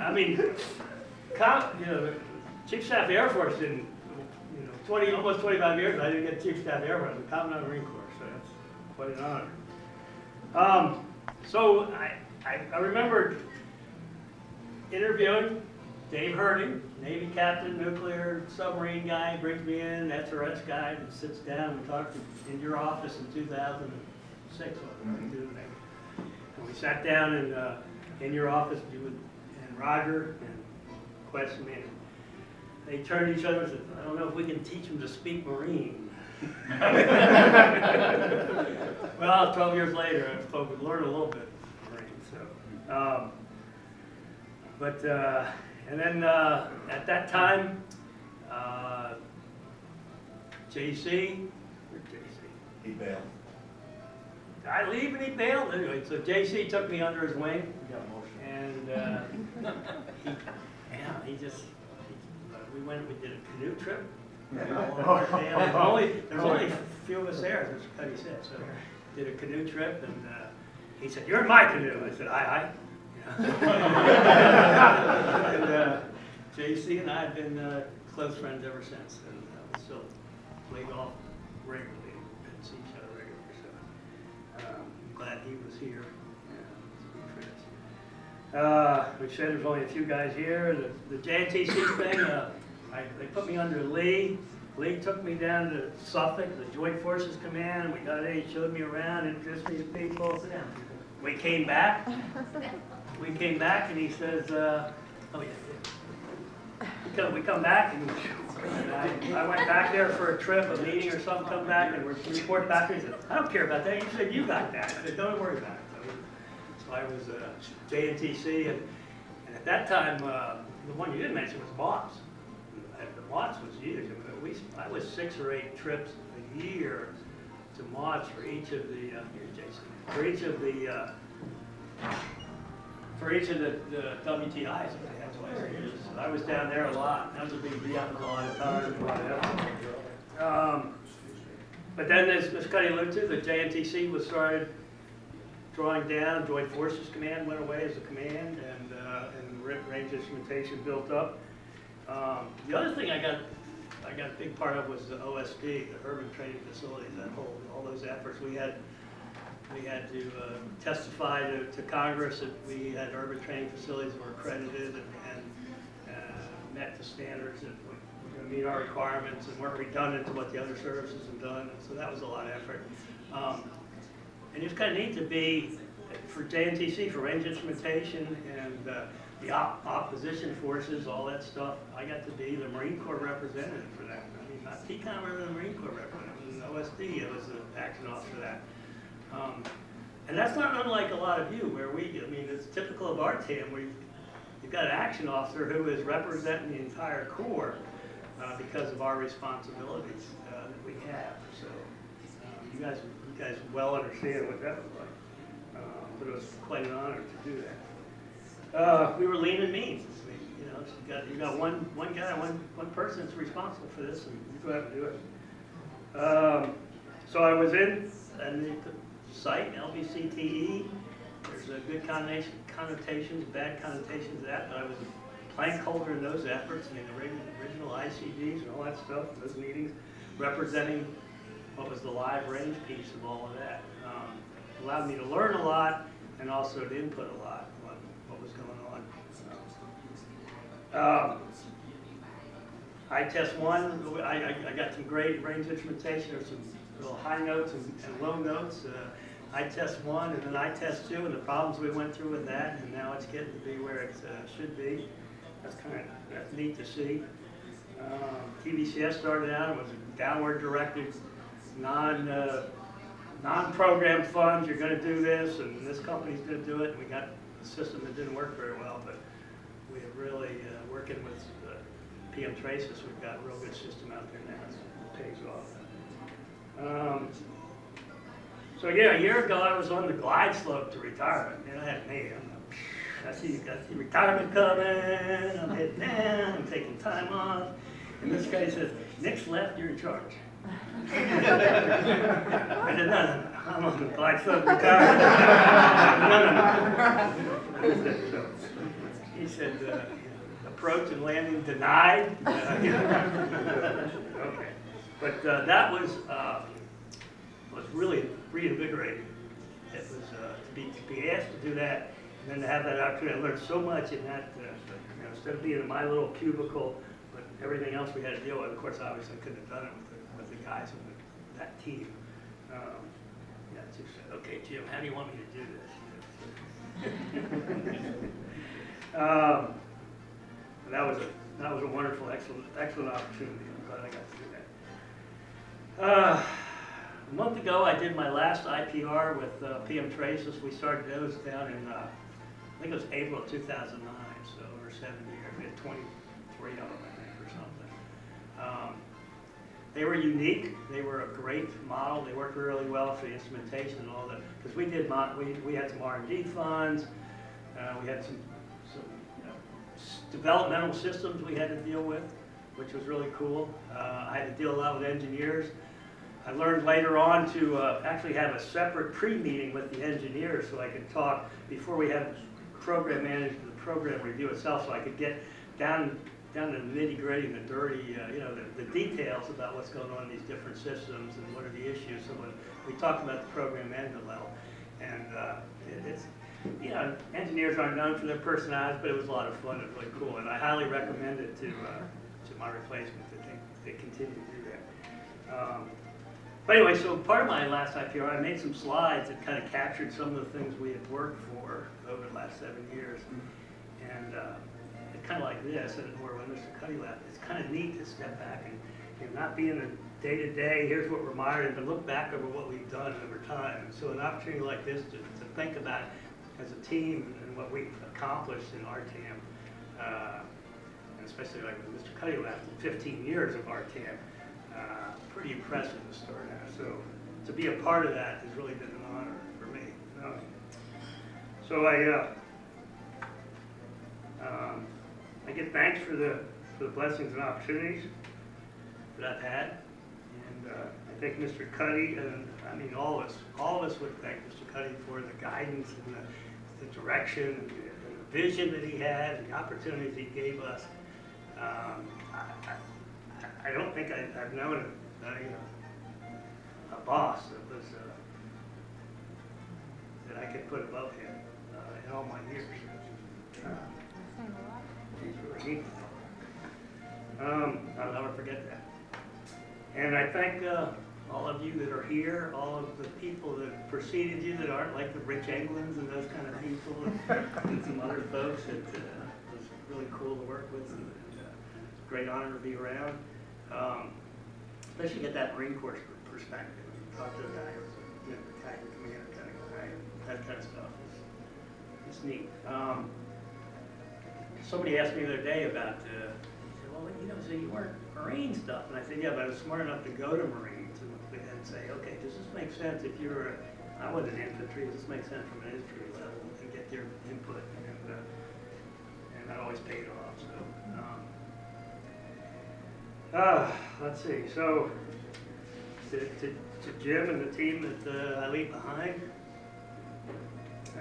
I mean, Chief Staff of the Air Force didn't, almost 25 years I didn't get Chief Staff of the Air Force, I'm Commandant of the Marine Corps, so that's quite an honor. So I remember interviewing Dave Herding, Navy captain, nuclear submarine guy, brings me in, SRS guy, and sits down. We talked in your office in 2006. And we sat down in your office, you and Roger, and questioned me. They turned to each other and said, I don't know if we can teach them to speak Marine. Well, 12 years later, I suppose we learned a little bit of Marine. So, and then at that time, JC, He bailed. did I leave and he bailed? Anyway, so JC took me under his wing, and we did a canoe trip. There's only a few of us there, as Cuddy said, so did a canoe trip, and he said, "You're in my canoe." I said, "Aye." And JC and I have been close friends ever since, and we still play golf regularly and see each other regularly. So I'm glad he was here. We said there's only a few guys here. The JNTC thing, they put me under Lee. Lee took me down to Suffolk, the Joint Forces Command. We got in, he showed me around, introduced me to people. We came back. And he says, we come back, and I went back there for a trip, a meeting or something, come back, and we report back, and he said, I don't care about that. You said you got that. I said, don't worry about it. So I was JNTC, and at that time, the one you didn't mention was MOTS. The MOTS was huge. I was 6 or 8 trips a year to MOTS for each of the, for each of the WTIs that they had twice a year. So I was down there a lot. That was a big deal. A lot of time and a lot of effort. But then, as Ms. Cuddy alluded to, the JNTC was started drawing down. Joint Forces Command went away as a command, and range instrumentation built up. The other thing I got a big part of was the OSD, the urban training facilities. All those efforts we had to testify to Congress that we had urban training facilities that were accredited and met the standards that were going to meet our requirements and weren't redundant to what the other services have done. And so that was a lot of effort. And it's kind of neat to be, for JNTC, for range instrumentation and the opposition forces, all that stuff, I got to be the Marine Corps representative for that. I mean, not TCOM, rather than the Marine Corps representative. It was an OSD, it was the action officer for that. And that's not unlike a lot of you, where it's typical of RTAM, where you've got an action officer who is representing the entire Corps because of our responsibilities that we have. So you guys well understand what that was like. But it was quite an honor to do that. We were lean and mean. You got one guy, one person that's responsible for this, and you go ahead and do it. So I was in the site, LBCTE. There's a good connotations, bad connotations of that, but I was a plank holder in those efforts, the original ICDs and all that stuff, those meetings, representing what was the live range piece of all of that. Allowed me to learn a lot and also to input a lot on what was going on. I-Test 1, I got some great range instrumentation. There's some little high notes and low notes. I-Test 1 and then I-Test 2 and the problems we went through with that, and now it's getting to be where it should be. That's neat to see. TBCS started out, it was a downward directed, non-programmed funds. You're going to do this, and this company's going to do it. And we got a system that didn't work very well, but we have really working with PM Traces. We've got a real good system out there now. It pays off. So yeah, a year ago I was on the glide slope to retirement. And I had me. I see retirement coming. I'm heading down. I'm taking time off. And this guy says, "Nick's left. You're in charge." I said, no. I'm on the glide slope retirement. No. So, he He said, approach and landing denied. Okay, but that was really reinvigorating. It was to be asked to do that, and then to have that opportunity. I learned so much in that. Instead of being in my little cubicle, but everything else we had to deal with. Of course, obviously, I couldn't have done it with the guys in that team. Yeah, she said, "Okay, Jim, how do you want me to do this?" That was a wonderful, excellent opportunity. I'm glad I got to do that. A month ago, I did my last IPR with PM Traces. We started those down in I think it was April of 2009. So over 7 years, we had 23 of them, I think, or something. They were unique. They were a great model. They worked really well for the instrumentation and all that. Because we had some R&D funds. We had some developmental systems we had to deal with, which was really cool. I had to deal a lot with engineers. I learned later on to actually have a separate pre-meeting with the engineers so I could talk before we had program management, the program review itself, so I could get down to the nitty-gritty, the dirty, the details about what's going on in these different systems and what are the issues. So when we talked about the program management level, and it's, engineers aren't known for their personalities, but it was a lot of fun. It was really cool, and I highly recommend it to my replacement that they continue to do that. But anyway, so part of my last IPR, I made some slides that kind of captured some of the things we had worked for over the last 7 years. And it's kind of like this, and where when Mr. Cuddy left, it's kind of neat to step back and not be in the day-to-day, here's what we're mired, but look back over what we've done over time. And so an opportunity like this to think about as a team and what we've accomplished in RTAM, and especially like when Mr. Cuddy left, 15 years of RTAM. Pretty impressive to start out. So to be a part of that has really been an honor for me. So I get thanks for the blessings and opportunities that I've had, and I thank Mr. Cuddy, and I mean all of us would thank Mr. Cuddy for the guidance and the direction and the vision that he had and the opportunities he gave us. I don't think I've known a boss that was that I could put above him in all my years. He's really neat. I'll never forget that. And I thank all of you that are here, all of the people that preceded you that aren't like the Rich Englands and those kind of people, and some other folks that was really cool to work with, and great honor to be around. Especially get that Marine Corps perspective. Talk to a guy who's a battalion commander kind of guy, that kind of stuff. It's neat. Somebody asked me the other day about, he said, well, so you weren't Marine stuff. And I said, yeah, but I was smart enough to go to Marines and say, okay, does this make sense if you're I wasn't infantry, does this make sense from an infantry level, and get their input, and that always paid off. So, let's see. So, to Jim and the team that I leave behind, I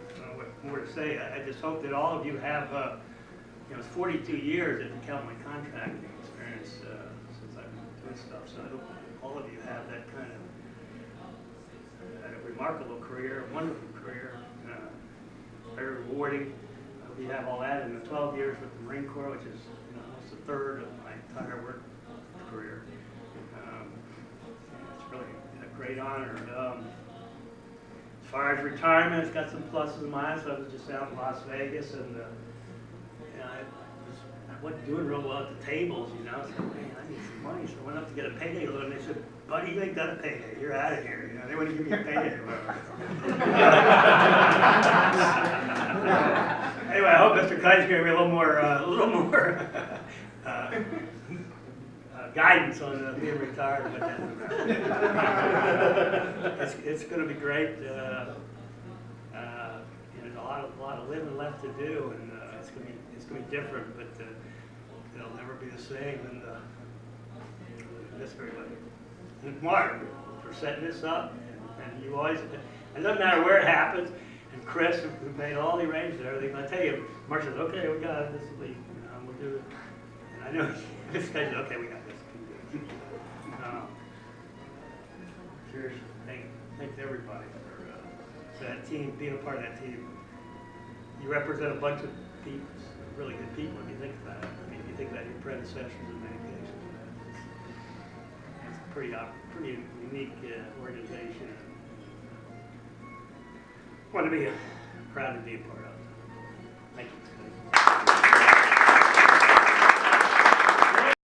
don't know what more to say. I just hope that all of you have, it's 42 years if you count my contracting experience since I've been doing stuff. So I hope all of you have that kind of remarkable career, wonderful career, very rewarding. I hope you have all that in the 12 years with the Marine Corps, which is almost a third of my entire work career. It's really a great honor. As far as retirement, it's got some pluses and minuses. I was just out in Las Vegas, and I wasn't doing real well at the tables, So, man, I need some money. So I went up to get a payday loan, and they said, buddy, you ain't got a payday. You're out of here. They wouldn't give me a payday. Anyway, I hope Mr. Cuddy's going to be a little more guidance on being retired. But it's going to be great. There's a lot of living left to do, and it's going to be different, but it'll never be the same. And miss everybody. And Mark for setting this up, and you always. It doesn't matter where it happens. And Chris, who made all the arrangements and everything. I tell you, Mark says, okay, we got it this week, we'll do it. And I know this guy said, okay, we got this. Seriously, thank everybody for that team, being a part of that team. You represent a bunch of people, really good people if you think about it. I mean, if you think about your predecessors in many cases. It's a pretty unique organization. Want to be proud to be a part of.